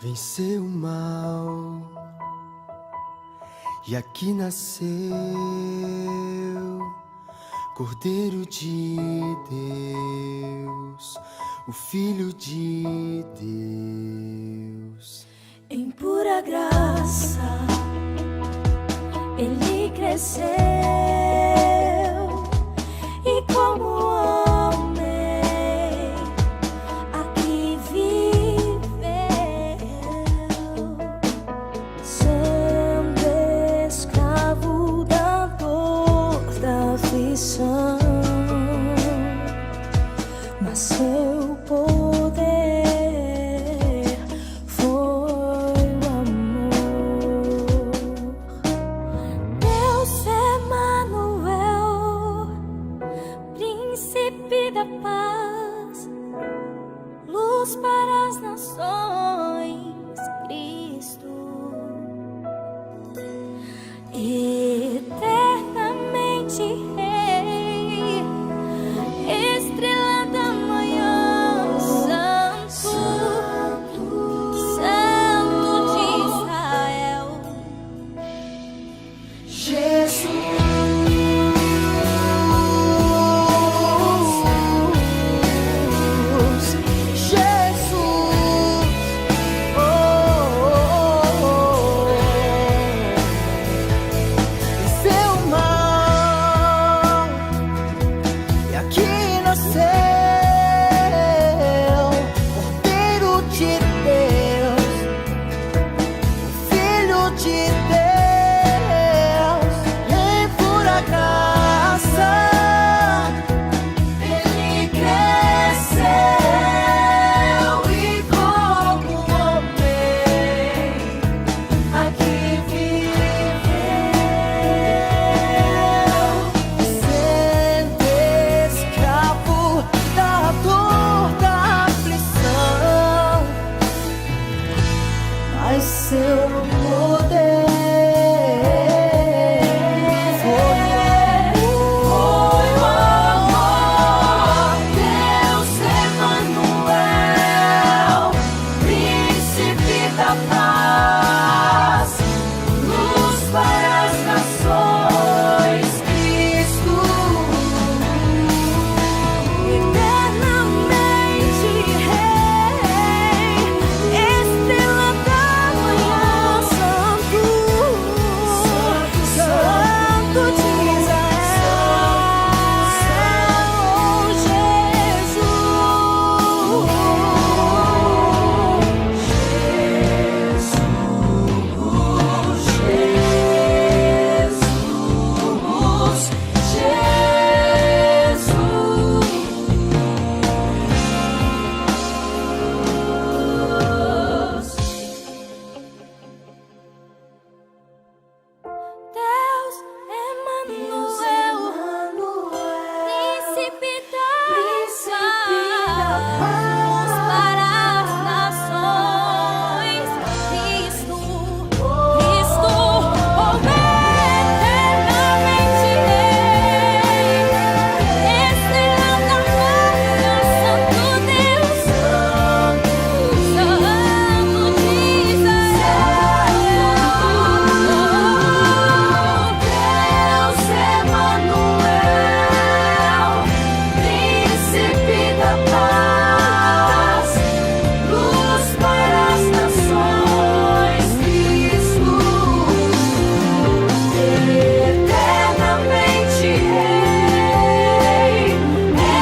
venceu o mal e aqui nasceu Cordeiro de Deus, o Filho de Deus. Em pura graça ele cresceu e como homem aqui viveu, sendo escravo da dor, da aflição, mas seu poder foi o amor. Deus Emanuel, príncipe da paz, luz para as nações, Cristo, eternamente Rei, estrela da manhã, Santo, Santo de Israel, Venceu o mal e aqui nasceu Cordeiro de Deus, o Filho de Deus. Em pura graça ele cresceu e como homem aqui viveu, sendo escravo da dor, da aflição, mas seu poder foi o amor. Deus Emanuel, príncipe da paz, luz para as nações, Cristo, eternamente Rei, estrela da manhã, Santo, Santo de Deus Emanuel, príncipe da paz, para as nações, Cristo, eternamente Rei, estrela da manhã, Santo Deus, Santo de Israel. Deus Emanuel, príncipe da paz, luz para as nações, Cristo, eternamente Rei,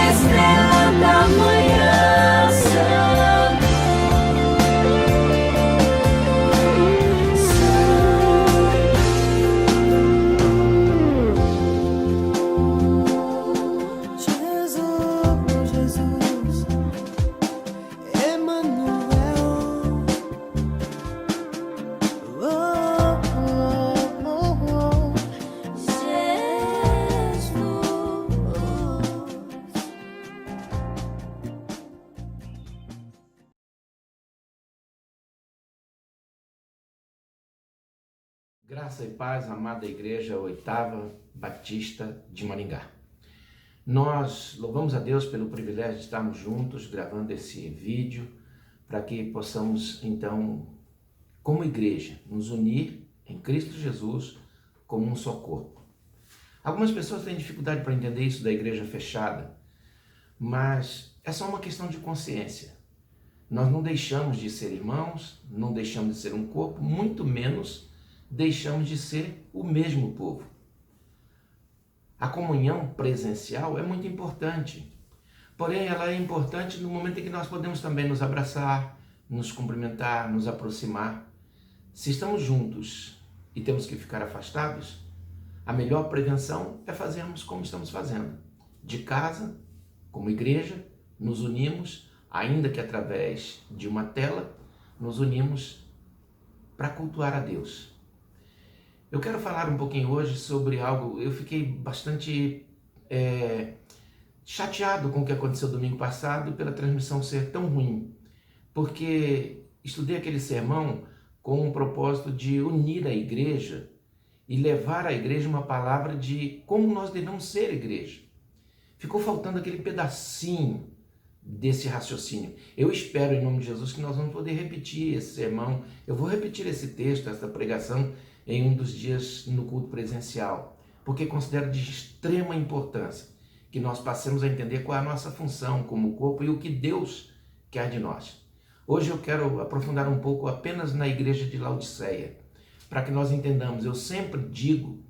estrela da manhã, Jesus, Emanuel, Graça e paz, amada Igreja Oitava Batista de Maringá. Nós louvamos a Deus pelo privilégio de estarmos juntos gravando esse vídeo para que possamos, então, como igreja, nos unir em Cristo Jesus como um só corpo. Algumas pessoas têm dificuldade para entender isso da igreja fechada, mas é só uma questão de consciência. Nós não deixamos de ser irmãos, não deixamos de ser um corpo, muito menos deixamos de ser o mesmo povo. A comunhão presencial é muito importante, porém ela é importante no momento em que nós podemos também nos abraçar, nos cumprimentar, nos aproximar. Se estamos juntos e temos que ficar afastados, a melhor prevenção é fazermos como estamos fazendo. De casa, como igreja, nos unimos, ainda que através de uma tela, nos unimos para cultuar a Deus. Eu quero falar um pouquinho hoje sobre algo, eu fiquei bastante chateado com o que aconteceu domingo passado pela transmissão ser tão ruim, porque estudei aquele sermão com o propósito de unir a igreja e levar à igreja uma palavra de como nós devemos ser igreja. Ficou faltando aquele pedacinho desse raciocínio. Eu espero, em nome de Jesus, que nós vamos poder repetir esse sermão. Eu vou repetir esse texto, essa pregação, em um dos dias no culto presencial, porque considero de extrema importância que nós passemos a entender qual é a nossa função como corpo e o que Deus quer de nós. Hoje eu quero aprofundar um pouco apenas na igreja de Laodiceia, para que nós entendamos. Eu sempre digo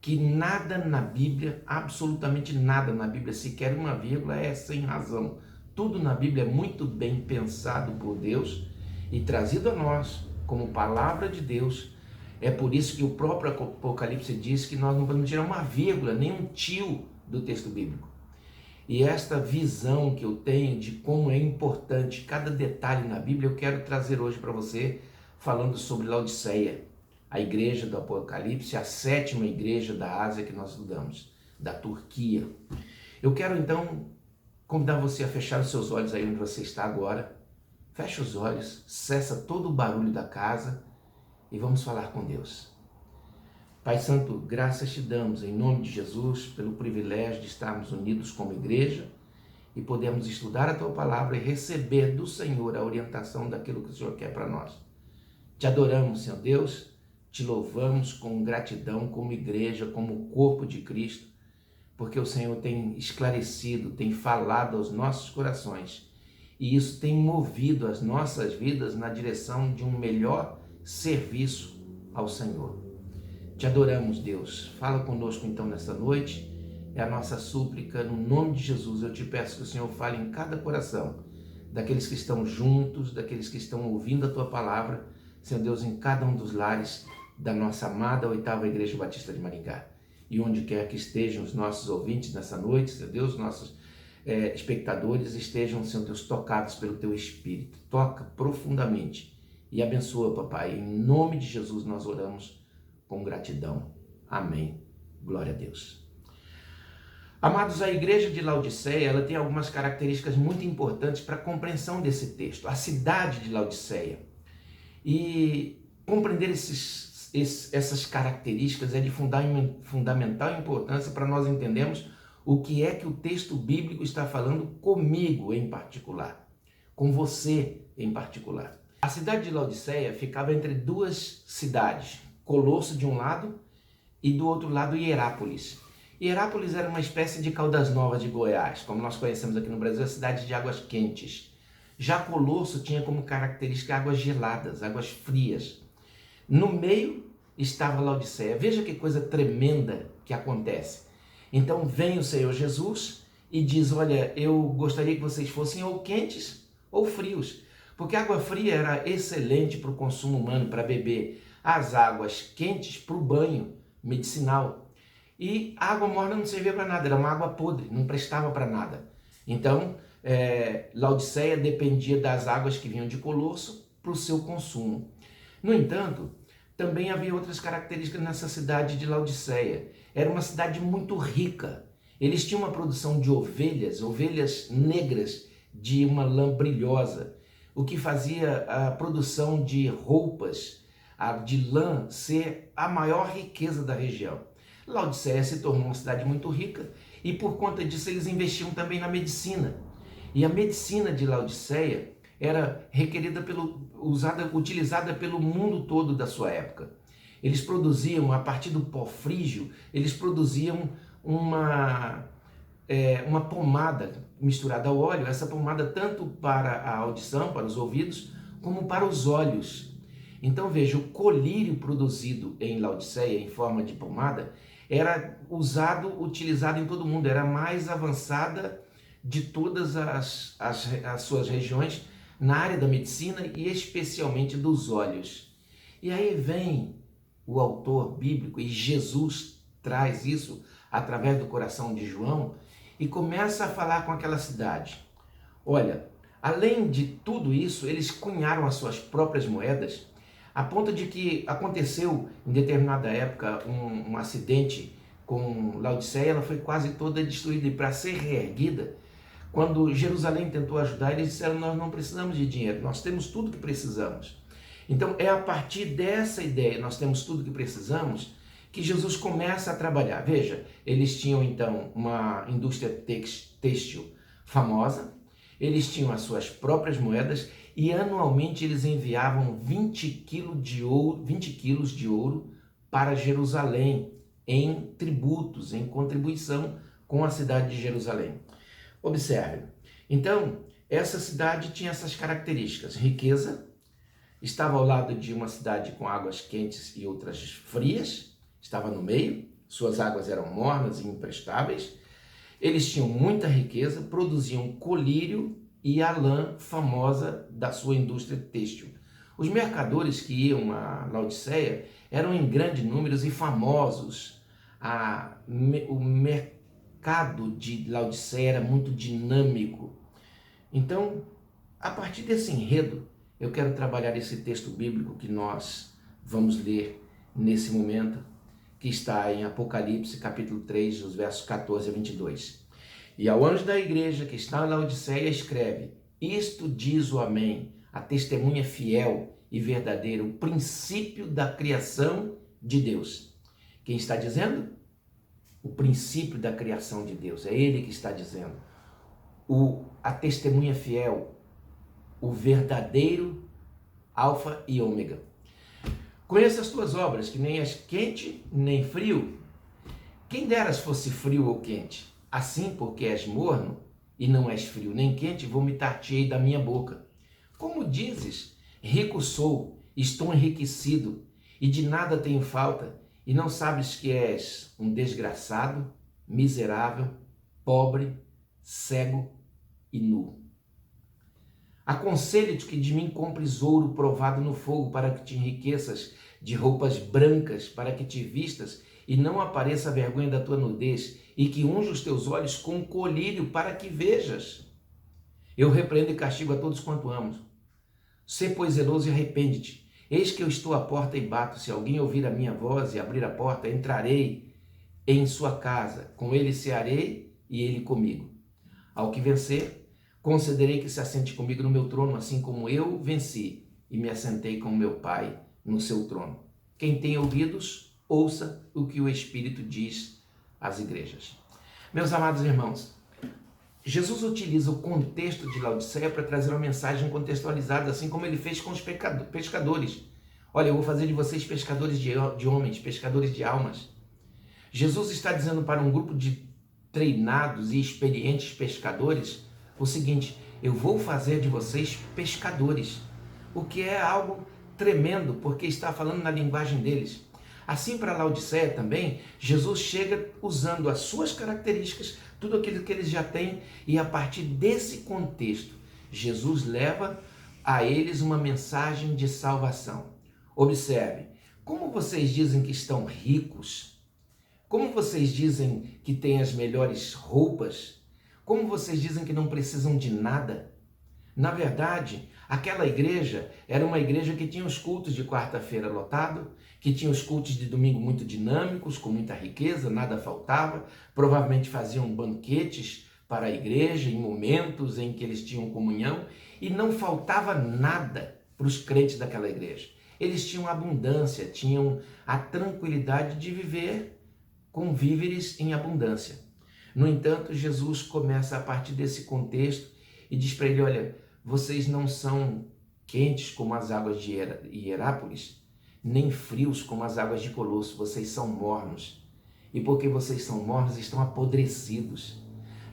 que nada na Bíblia, absolutamente nada na Bíblia, sequer uma vírgula, é sem razão. Tudo na Bíblia é muito bem pensado por Deus e trazido a nós como palavra de Deus. É por isso que o próprio Apocalipse diz que nós não podemos tirar uma vírgula, nem um tio do texto bíblico. E esta visão que eu tenho de como é importante cada detalhe na Bíblia, eu quero trazer hoje para você, falando sobre Laodiceia, a igreja do Apocalipse, a 7ª igreja da Ásia que nós estudamos, da Turquia. Eu quero então convidar você a fechar os seus olhos aí onde você está agora. Fecha os olhos, cessa todo o barulho da casa e vamos falar com Deus. Pai Santo, graças te damos em nome de Jesus pelo privilégio de estarmos unidos como igreja e podemos estudar a Tua Palavra e receber do Senhor a orientação daquilo que o Senhor quer para nós. Te adoramos, Senhor Deus, te louvamos com gratidão como igreja, como corpo de Cristo, porque o Senhor tem esclarecido, tem falado aos nossos corações e isso tem movido as nossas vidas na direção de um melhor serviço ao Senhor. Te adoramos, Deus. Fala conosco então nesta noite. É a nossa súplica, no nome de Jesus. Eu te peço que o Senhor fale em cada coração, daqueles que estão juntos, daqueles que estão ouvindo a Tua Palavra, Senhor Deus, em cada um dos lares da nossa amada 8ª Igreja Batista de Maringá. E onde quer que estejam os nossos ouvintes nessa noite, Senhor Deus, nossos espectadores estejam, Senhor Deus, tocados pelo Teu Espírito. Toca profundamente e abençoa, Papai. Em nome de Jesus nós oramos com gratidão. Amém. Glória a Deus. Amados, a igreja de Laodiceia, ela tem algumas características muito importantes para a compreensão desse texto. A cidade de Laodiceia. E compreender essas características é de fundamental importância para nós entendermos o que é que o texto bíblico está falando comigo em particular, com você em particular. A cidade de Laodiceia ficava entre duas cidades, Colosso de um lado e do outro lado Hierápolis. Hierápolis era uma espécie de Caldas Novas de Goiás, como nós conhecemos aqui no Brasil, a cidade de águas quentes. Já Colosso tinha como característica águas geladas, águas frias. No meio estava Laodiceia. Veja que coisa tremenda que acontece. Então vem o Senhor Jesus e diz, olha, eu gostaria que vocês fossem ou quentes ou frios, porque a água fria era excelente para o consumo humano, para beber. As águas quentes para o banho medicinal. E a água morna não servia para nada, era uma água podre, não prestava para nada. Então, Laodiceia dependia das águas que vinham de Colosso para o seu consumo. No entanto, também havia outras características nessa cidade de Laodiceia. Era uma cidade muito rica. Eles tinham uma produção de ovelhas negras de uma lã brilhosa, o que fazia a produção de roupas de lã ser a maior riqueza da região. Laodiceia se tornou uma cidade muito rica e por conta disso eles investiam também na medicina. E a medicina de Laodiceia era requerida utilizada pelo mundo todo da sua época. Eles produziam, a partir do pó frígio, eles produziam uma pomada misturada ao óleo, essa pomada tanto para a audição, para os ouvidos, como para os olhos. Então veja, o colírio produzido em Laodiceia em forma de pomada era utilizado em todo o mundo, era a mais avançada de todas as suas regiões na área da medicina e especialmente dos olhos. E aí vem o autor bíblico, e Jesus traz isso através do coração de João, e começa a falar com aquela cidade. Olha, além de tudo isso, eles cunharam as suas próprias moedas, a ponto de que aconteceu em determinada época um acidente com Laodiceia, ela foi quase toda destruída, e para ser reerguida, quando Jerusalém tentou ajudar, eles disseram: nós não precisamos de dinheiro, nós temos tudo que precisamos. Então é a partir dessa ideia, nós temos tudo que precisamos, que Jesus começa a trabalhar. Veja, eles tinham então uma indústria têxtil famosa, eles tinham as suas próprias moedas e anualmente eles enviavam 20 quilos de ouro para Jerusalém em tributos, em contribuição com a cidade de Jerusalém. Observe, então essa cidade tinha essas características: riqueza, estava ao lado de uma cidade com águas quentes e outras frias, estava no meio, suas águas eram mornas e imprestáveis, eles tinham muita riqueza, produziam colírio e a lã famosa da sua indústria têxtil. Os mercadores que iam a Laodiceia eram em grandes números e famosos. O mercado de Laodiceia era muito dinâmico. Então, a partir desse enredo, eu quero trabalhar esse texto bíblico que nós vamos ler nesse momento, que está em Apocalipse, capítulo 3, os versos 14 a 22. E ao anjo da igreja que está em Laodiceia escreve: isto diz o Amém, a testemunha fiel e verdadeira, o princípio da criação de Deus. Quem está dizendo? O princípio da criação de Deus, é ele que está dizendo. A testemunha fiel, o verdadeiro alfa e ômega. Conheça as tuas obras, que nem és quente nem frio. Quem deras fosse frio ou quente. Assim, porque és morno e não és frio nem quente, vomitar-te-ei da minha boca. Como dizes, rico sou, estou enriquecido, e de nada tenho falta, e não sabes que és um desgraçado, miserável, pobre, cego e nu. Aconselho-te que de mim compres ouro provado no fogo, para que te enriqueças, de roupas brancas, para que te vistas e não apareça a vergonha da tua nudez, e que unja os teus olhos com colírio, para que vejas. Eu repreendo e castigo a todos quanto amo. Sê, pois, zeloso e arrepende-te. Eis que eu estou à porta e bato. Se alguém ouvir a minha voz e abrir a porta, entrarei em sua casa. Com ele cearei e ele comigo. Ao que vencer, concederei que se assente comigo no meu trono, assim como eu venci e me assentei com meu Pai no seu trono. Quem tem ouvidos, ouça o que o Espírito diz às igrejas. Meus amados irmãos, Jesus utiliza o contexto de Laodiceia para trazer uma mensagem contextualizada, assim como ele fez com os pescadores. Olha, eu vou fazer de vocês pescadores de homens, pescadores de almas. Jesus está dizendo para um grupo de treinados e experientes pescadores o seguinte: eu vou fazer de vocês pescadores, o que é algo tremendo, porque está falando na linguagem deles. Assim, para Laodiceia também, Jesus chega usando as suas características, tudo aquilo que eles já têm, e a partir desse contexto, Jesus leva a eles uma mensagem de salvação. Observe, como vocês dizem que estão ricos, como vocês dizem que têm as melhores roupas, como vocês dizem que não precisam de nada. Na verdade, aquela igreja era uma igreja que tinha os cultos de quarta-feira lotado, que tinha os cultos de domingo muito dinâmicos, com muita riqueza, nada faltava, provavelmente faziam banquetes para a igreja em momentos em que eles tinham comunhão, e não faltava nada para os crentes daquela igreja. Eles tinham abundância, tinham a tranquilidade de viver com víveres em abundância. No entanto, Jesus começa a partir desse contexto e diz para ele: olha, vocês não são quentes como as águas de Hierápolis, nem frios como as águas de Colosso, vocês são mornos. E porque vocês são mornos, estão apodrecidos.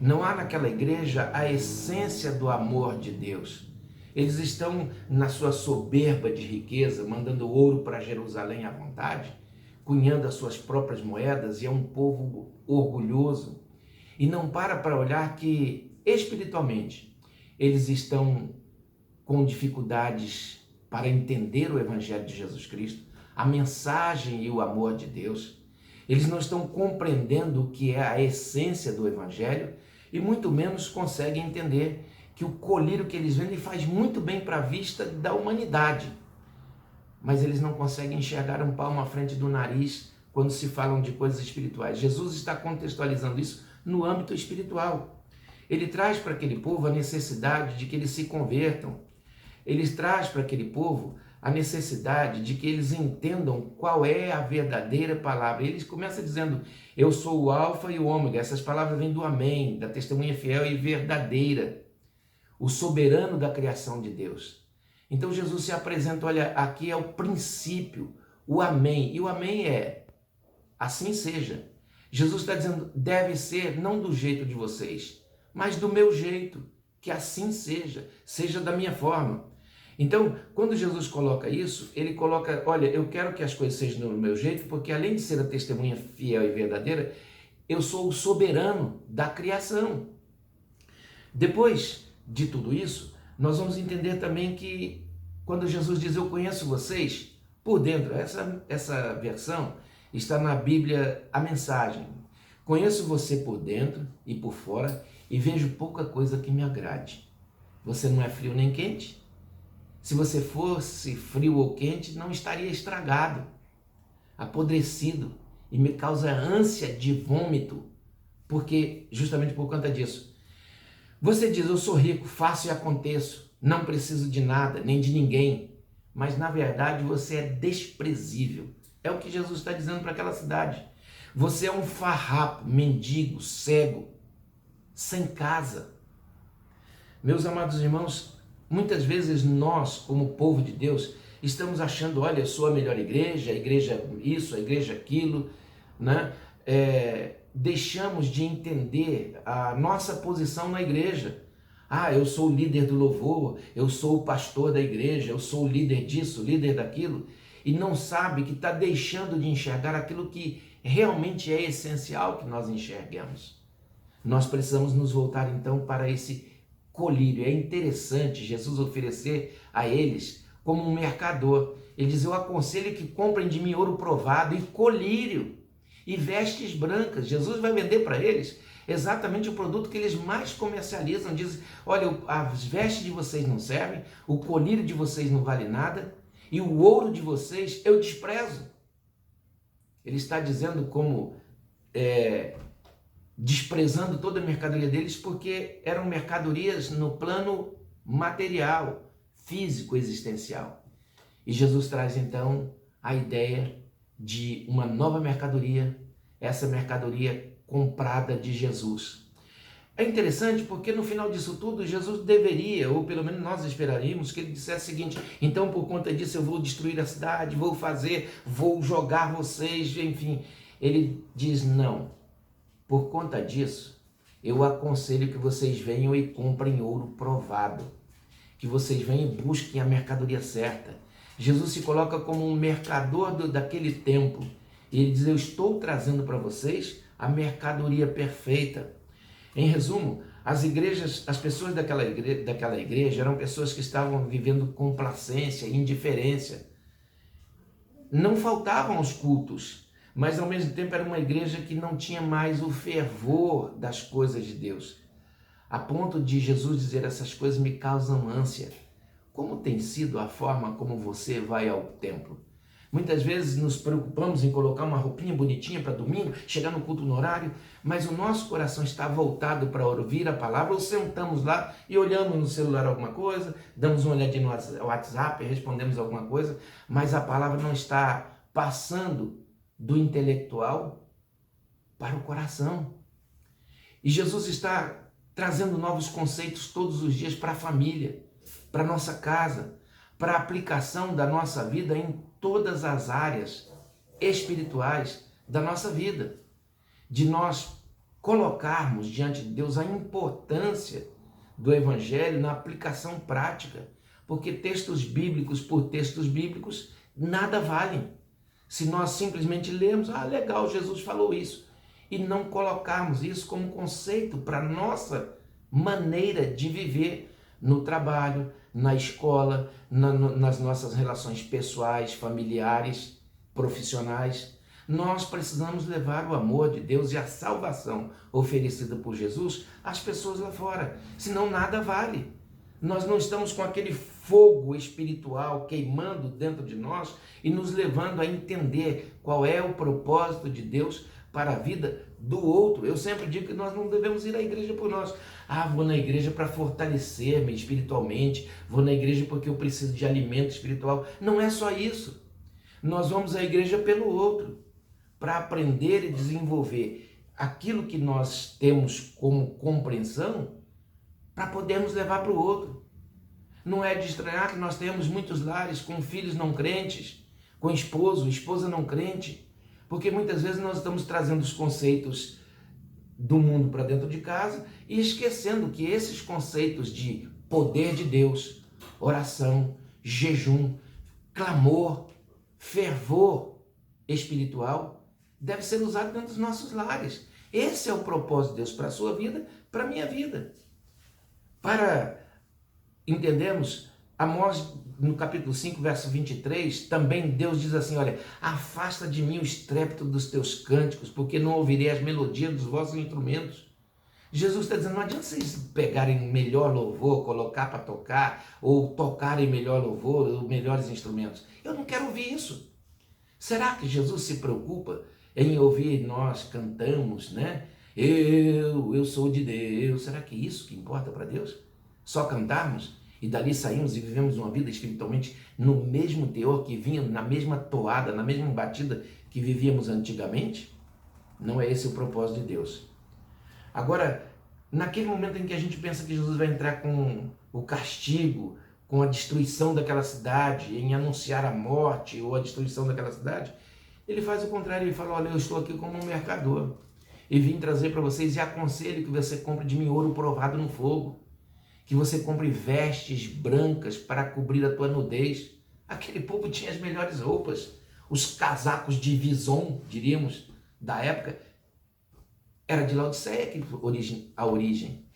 Não há naquela igreja a essência do amor de Deus. Eles estão na sua soberba de riqueza, mandando ouro para Jerusalém à vontade, cunhando as suas próprias moedas, e é um povo orgulhoso. E não para olhar que, espiritualmente, eles estão com dificuldades para entender o Evangelho de Jesus Cristo, a mensagem e o amor de Deus. Eles não estão compreendendo o que é a essência do Evangelho e muito menos conseguem entender que o colírio que eles vendem faz muito bem para a vista da humanidade. Mas eles não conseguem enxergar um palmo à frente do nariz quando se falam de coisas espirituais. Jesus está contextualizando isso no âmbito espiritual. Ele traz para aquele povo a necessidade de que eles se convertam. Ele traz para aquele povo a necessidade de que eles entendam qual é a verdadeira palavra. Eles começam dizendo, eu sou o alfa e o ômega. Essas palavras vêm do amém, da testemunha fiel e verdadeira. O soberano da criação de Deus. Então Jesus se apresenta, olha, aqui é o princípio, o amém. E o amém é, assim seja. Jesus está dizendo, deve ser não do jeito de vocês, mas do meu jeito, que assim seja, seja da minha forma. Então, quando Jesus coloca isso, ele coloca, olha, eu quero que as coisas sejam do meu jeito, porque além de ser a testemunha fiel e verdadeira, eu sou o soberano da criação. Depois de tudo isso, nós vamos entender também que quando Jesus diz, eu conheço vocês, por dentro, essa versão está na Bíblia, a mensagem. Conheço você por dentro e por fora e vejo pouca coisa que me agrade. Você não é frio nem quente? Se você fosse frio ou quente, não estaria estragado, apodrecido e me causa ânsia de vômito, porque justamente por conta disso. Você diz, eu sou rico, faço e aconteço, não preciso de nada, nem de ninguém, mas na verdade você é desprezível. É o que Jesus está dizendo para aquela cidade. Você é um farrapo, mendigo, cego, sem casa. Meus amados irmãos, muitas vezes nós, como povo de Deus, estamos achando, olha, eu sou a melhor igreja, a igreja isso, a igreja aquilo, né? Deixamos de entender a nossa posição na igreja. Ah, eu sou o líder do louvor, eu sou o pastor da igreja, eu sou o líder disso, o líder daquilo, e não sabe que está deixando de enxergar aquilo que realmente é essencial que nós enxerguemos. Nós precisamos nos voltar então para esse colírio. É interessante Jesus oferecer a eles como um mercador. Ele diz, eu aconselho que comprem de mim ouro provado e colírio e vestes brancas. Jesus vai vender para eles exatamente o produto que eles mais comercializam. Diz, olha, as vestes de vocês não servem, o colírio de vocês não vale nada e o ouro de vocês eu desprezo. Ele está dizendo como desprezando toda a mercadoria deles, porque eram mercadorias no plano material, físico, existencial. E Jesus traz então a ideia de uma nova mercadoria, essa mercadoria comprada de Jesus. É interessante porque no final disso tudo, Jesus deveria, ou pelo menos nós esperaríamos, que ele dissesse o seguinte, então por conta disso eu vou destruir a cidade, vou jogar vocês, enfim. Ele diz, não, por conta disso, eu aconselho que vocês venham e comprem ouro provado, que vocês venham e busquem a mercadoria certa. Jesus se coloca como um mercador daquele tempo, e ele diz, eu estou trazendo para vocês a mercadoria perfeita. Em resumo, as pessoas daquela igreja eram pessoas que estavam vivendo complacência, indiferença. Não faltavam aos cultos, mas ao mesmo tempo era uma igreja que não tinha mais o fervor das coisas de Deus. A ponto de Jesus dizer, essas coisas me causam ânsia. Como tem sido a forma como você vai ao templo? Muitas vezes nos preocupamos em colocar uma roupinha bonitinha para domingo, chegar no culto no horário, mas o nosso coração está voltado para ouvir a palavra, ou sentamos lá e olhamos no celular alguma coisa, damos uma olhadinha no WhatsApp, respondemos alguma coisa, mas a palavra não está passando do intelectual para o coração. E Jesus está trazendo novos conceitos todos os dias para a família. para nossa casa, para a aplicação da nossa vida em todas as áreas espirituais da nossa vida, de nós colocarmos diante de Deus a importância do Evangelho na aplicação prática, porque textos bíblicos por textos bíblicos nada valem. Se nós simplesmente lermos, legal, Jesus falou isso, e não colocarmos isso como conceito para a nossa maneira de viver no trabalho, na escola, nas nossas relações pessoais, familiares, profissionais. Nós precisamos levar o amor de Deus e a salvação oferecida por Jesus às pessoas lá fora, senão nada vale. Nós não estamos com aquele fogo espiritual queimando dentro de nós e nos levando a entender qual é o propósito de Deus para a vida do outro. Eu sempre digo que nós não devemos ir à igreja por nós. Vou na igreja para fortalecer-me espiritualmente, vou na igreja porque eu preciso de alimento espiritual. Não é só isso. Nós vamos à igreja pelo outro, para aprender e desenvolver aquilo que nós temos como compreensão, para podermos levar para o outro. Não é de estranhar que nós temos muitos lares com filhos não crentes, com esposa não crente, porque muitas vezes nós estamos trazendo os conceitos do mundo para dentro de casa e esquecendo que esses conceitos de poder de Deus, oração, jejum, clamor, fervor espiritual, deve ser usado dentro dos nossos lares. Esse é o propósito de Deus para a sua vida, para a minha vida. Para entendermos, Amós, no capítulo 5, verso 23, também Deus diz assim, olha, afasta de mim o estrépito dos teus cânticos, porque não ouvirei as melodias dos vossos instrumentos. Jesus está dizendo, não adianta vocês pegarem melhor louvor, colocar para tocar, ou tocarem melhor louvor, ou melhores instrumentos. Eu não quero ouvir isso. Será que Jesus se preocupa em ouvir nós cantamos, né? Eu sou de Deus. Será que é isso que importa para Deus? Só cantarmos e dali saímos e vivemos uma vida espiritualmente no mesmo teor que vinha, na mesma toada, na mesma batida que vivíamos antigamente? Não é esse o propósito de Deus. Agora, naquele momento em que a gente pensa que Jesus vai entrar com o castigo, com a destruição daquela cidade, em anunciar a morte ou a destruição daquela cidade, ele faz o contrário, ele fala, olha, eu estou aqui como um mercador e vim trazer para vocês e aconselho que você compre de mim ouro provado no fogo, que você compre vestes brancas para cobrir a tua nudez. Aquele povo tinha as melhores roupas, os casacos de Vison, diríamos, da época, era de Laodiceia a origem.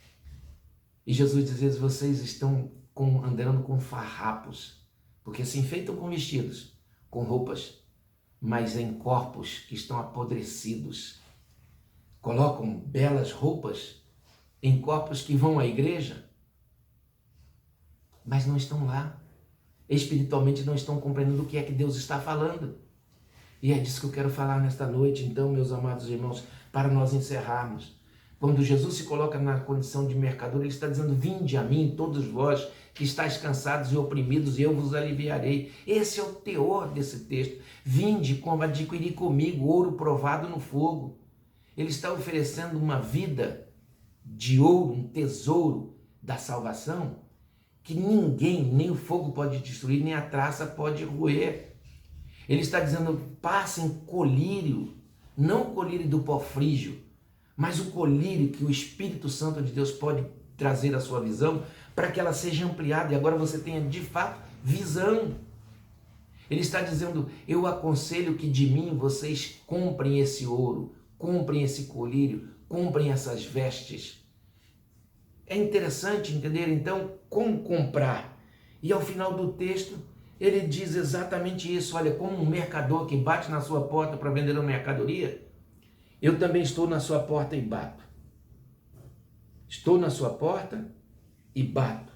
E Jesus dizia, vocês estão andando com farrapos, porque se enfeitam com vestidos, com roupas, mas em corpos que estão apodrecidos. Colocam belas roupas em corpos que vão à igreja, mas não estão lá. Espiritualmente não estão compreendendo o que é que Deus está falando. E é disso que eu quero falar nesta noite, então, meus amados irmãos, para nós encerrarmos. Quando Jesus se coloca na condição de mercador, ele está dizendo, vinde a mim, todos vós que estáis cansados e oprimidos, e eu vos aliviarei. Esse é o teor desse texto. Vinde, como adquirir comigo ouro provado no fogo. Ele está oferecendo uma vida de ouro, um tesouro da salvação, que ninguém, nem o fogo pode destruir, nem a traça pode roer. Ele está dizendo, passem colírio, não o colírio do pó frígio, mas o colírio que o Espírito Santo de Deus pode trazer à sua visão, para que ela seja ampliada e agora você tenha de fato visão. Ele está dizendo, eu aconselho que de mim vocês comprem esse ouro, comprem esse colírio, comprem essas vestes. É interessante entender então como comprar. E ao final do texto ele diz exatamente isso, olha, como um mercador que bate na sua porta para vender uma mercadoria, eu também estou na sua porta e bato. Estou na sua porta e bato.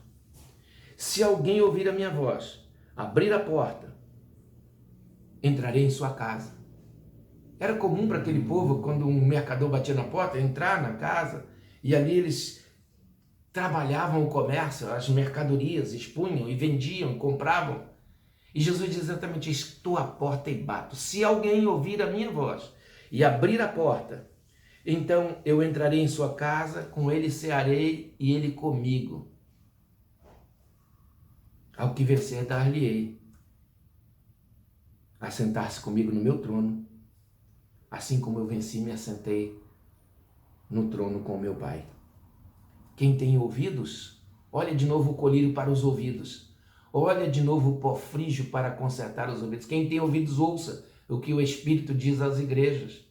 Se alguém ouvir a minha voz, abrir a porta, entrarei em sua casa. Era comum para aquele povo, quando um mercador batia na porta, entrar na casa, e ali eles trabalhavam o comércio, as mercadorias, expunham e vendiam, compravam. E Jesus diz exatamente, estou à porta e bato. Se alguém ouvir a minha voz e abrir a porta, então eu entrarei em sua casa, com ele cearei e ele comigo. Ao que vencer, dar-lhe-ei assentar-se comigo no meu trono, assim como eu venci e me assentei no trono com meu Pai. Quem tem ouvidos, olha de novo o colírio para os ouvidos. Olha de novo o pó frígio para consertar os ouvidos. Quem tem ouvidos, ouça o que o Espírito diz às igrejas.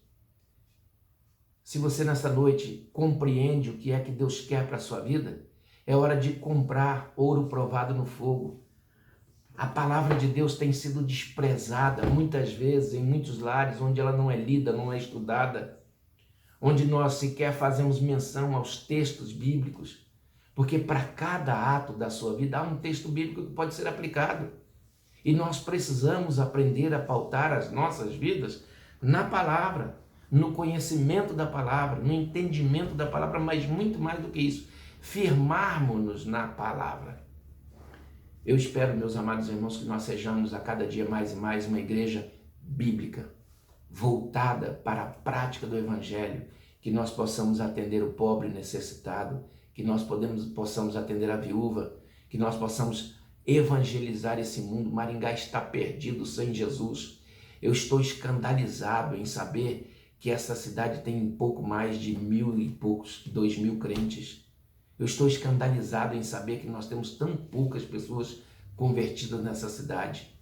Se você nessa noite compreende o que é que Deus quer para a sua vida, é hora de comprar ouro provado no fogo. A palavra de Deus tem sido desprezada muitas vezes em muitos lares onde ela não é lida, não é estudada, onde nós sequer fazemos menção aos textos bíblicos, porque para cada ato da sua vida há um texto bíblico que pode ser aplicado. E nós precisamos aprender a pautar as nossas vidas na palavra, no conhecimento da palavra, no entendimento da palavra, mas muito mais do que isso, firmarmos-nos na palavra. Eu espero, meus amados irmãos, que nós sejamos a cada dia mais e mais uma igreja bíblica, voltada para a prática do Evangelho, que nós possamos atender o pobre necessitado, que nós possamos atender a viúva, que nós possamos evangelizar esse mundo. Maringá está perdido sem Jesus. Eu estou escandalizado em saber que essa cidade tem pouco mais de 1.000 e poucos, 2.000 crentes. Eu estou escandalizado em saber que nós temos tão poucas pessoas convertidas nessa cidade.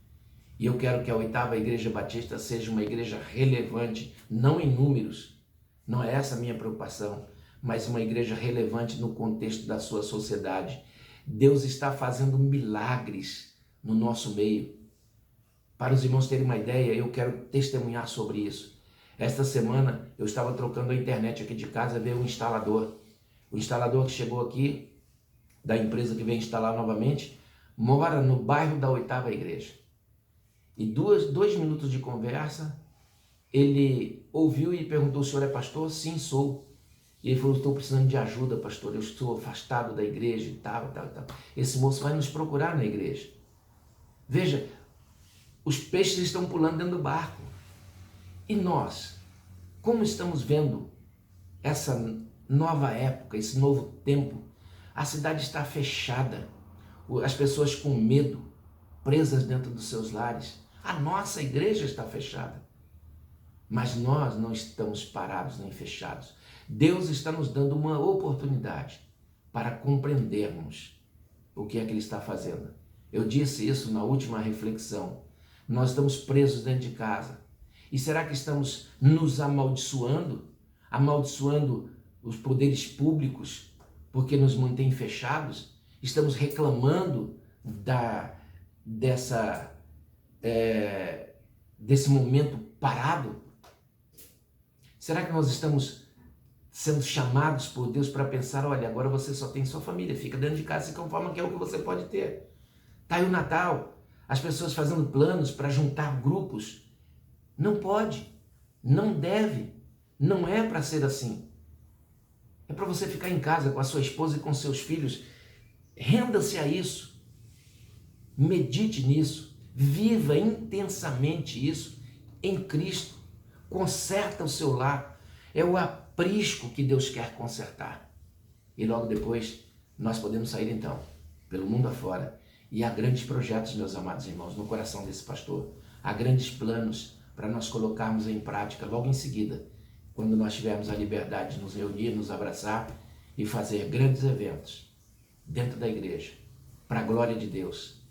E eu quero que a 8ª Igreja Batista seja uma igreja relevante, não em números, não é essa a minha preocupação, mas uma igreja relevante no contexto da sua sociedade. Deus está fazendo milagres no nosso meio. Para os irmãos terem uma ideia, eu quero testemunhar sobre isso. Esta semana eu estava trocando a internet aqui de casa, veio um instalador. O instalador que chegou aqui, da empresa que vem instalar novamente, mora no bairro da 8ª Igreja. E 2 minutos de conversa, ele ouviu e perguntou: o senhor é pastor? Sim, sou. E ele falou: estou precisando de ajuda, pastor, eu estou afastado da igreja e tal. Esse moço vai nos procurar na igreja. Veja, os peixes estão pulando dentro do barco. E nós, como estamos vendo essa nova época, esse novo tempo? A cidade está fechada, as pessoas com medo, presas dentro dos seus lares. A nossa igreja está fechada. Mas nós não estamos parados nem fechados. Deus está nos dando uma oportunidade para compreendermos o que é que Ele está fazendo. Eu disse isso na última reflexão. Nós estamos presos dentro de casa. E será que estamos nos amaldiçoando? Amaldiçoando os poderes públicos porque nos mantém fechados? Estamos reclamando desse momento parado? Será que nós estamos sendo chamados por Deus para pensar: olha, agora você só tem sua família, fica dentro de casa, se conforma, que é o que você pode ter. Está aí o Natal, as pessoas fazendo planos para juntar grupos. Não pode, não deve, não é para ser assim. É para você ficar em casa com a sua esposa e com seus filhos. Renda-se a isso, medite nisso, viva intensamente isso em Cristo. Conserta o seu lar, é o aprisco que Deus quer consertar. E logo depois nós podemos sair então pelo mundo afora. E há grandes projetos, meus amados irmãos, no coração desse pastor. Há grandes planos para nós colocarmos em prática logo em seguida, quando nós tivermos a liberdade de nos reunir, nos abraçar e fazer grandes eventos dentro da igreja, para a glória de Deus,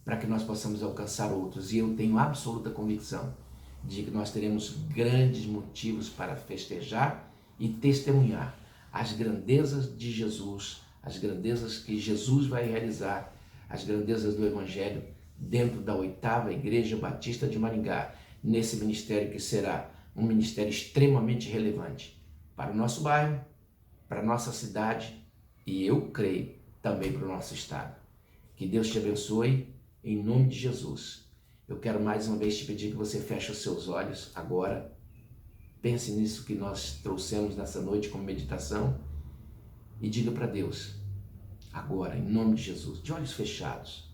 para que nós possamos alcançar outros. E eu tenho absoluta convicção de que nós teremos grandes motivos para festejar e testemunhar as grandezas de Jesus, as grandezas que Jesus vai realizar, as grandezas do Evangelho dentro da 8ª Igreja Batista de Maringá, nesse ministério que será um ministério extremamente relevante para o nosso bairro, para a nossa cidade e, eu creio, também para o nosso estado. Que Deus te abençoe, em nome de Jesus. Eu quero mais uma vez te pedir que você feche os seus olhos agora, pense nisso que nós trouxemos nessa noite como meditação e diga para Deus, agora, em nome de Jesus, de olhos fechados,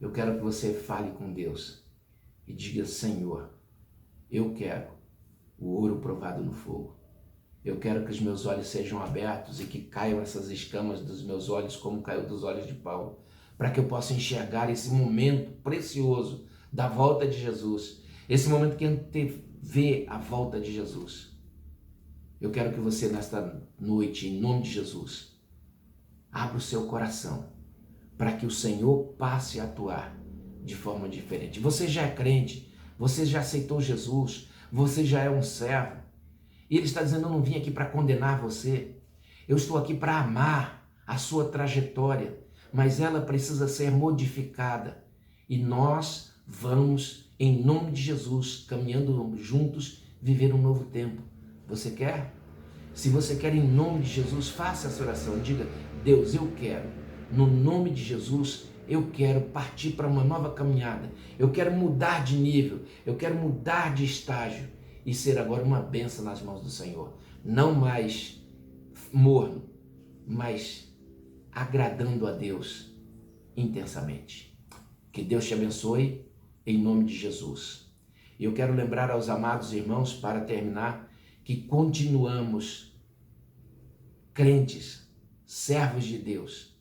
eu quero que você fale com Deus e diga: Senhor, eu quero o ouro provado no fogo. Eu quero que os meus olhos sejam abertos e que caiam essas escamas dos meus olhos como caiu dos olhos de Paulo, para que eu possa enxergar esse momento precioso da volta de Jesus, esse momento que antevê a volta de Jesus. Eu quero que você, nesta noite, em nome de Jesus, abra o seu coração para que o Senhor passe a atuar de forma diferente. Você já é crente, você já aceitou Jesus, você já é um servo. E Ele está dizendo, eu não vim aqui para condenar você, eu estou aqui para amar a sua trajetória, mas ela precisa ser modificada. E nós vamos, em nome de Jesus, caminhando juntos, viver um novo tempo. Você quer? Se você quer, em nome de Jesus, faça essa oração. Diga, Deus, eu quero. No nome de Jesus, eu quero partir para uma nova caminhada. Eu quero mudar de nível. Eu quero mudar de estágio e ser agora uma bênção nas mãos do Senhor. Não mais morno, mas agradando a Deus intensamente. Que Deus te abençoe em nome de Jesus. E eu quero lembrar aos amados irmãos, para terminar, que continuamos crentes, servos de Deus.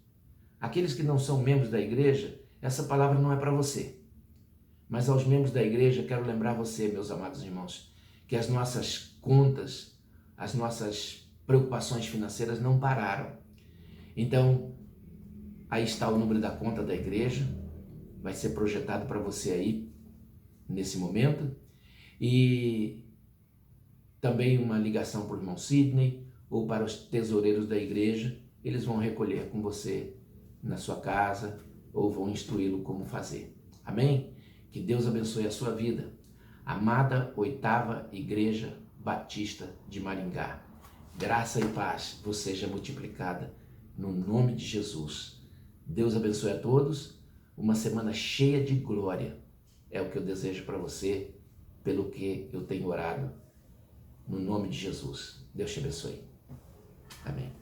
Aqueles que não são membros da igreja, essa palavra não é para você. Mas aos membros da igreja, quero lembrar você, meus amados irmãos, que as nossas contas, as nossas preocupações financeiras não pararam. Então, aí está o número da conta da igreja, vai ser projetado para você aí, nesse momento. E também uma ligação para o irmão Sidney ou para os tesoureiros da igreja, eles vão recolher com você na sua casa ou vão instruí-lo como fazer. Amém? Que Deus abençoe a sua vida. Amada 8ª Igreja Batista de Maringá, graça e paz vos seja multiplicada no nome de Jesus. Deus abençoe a todos, uma semana cheia de glória, é o que eu desejo para você, pelo que eu tenho orado, no nome de Jesus. Deus te abençoe. Amém.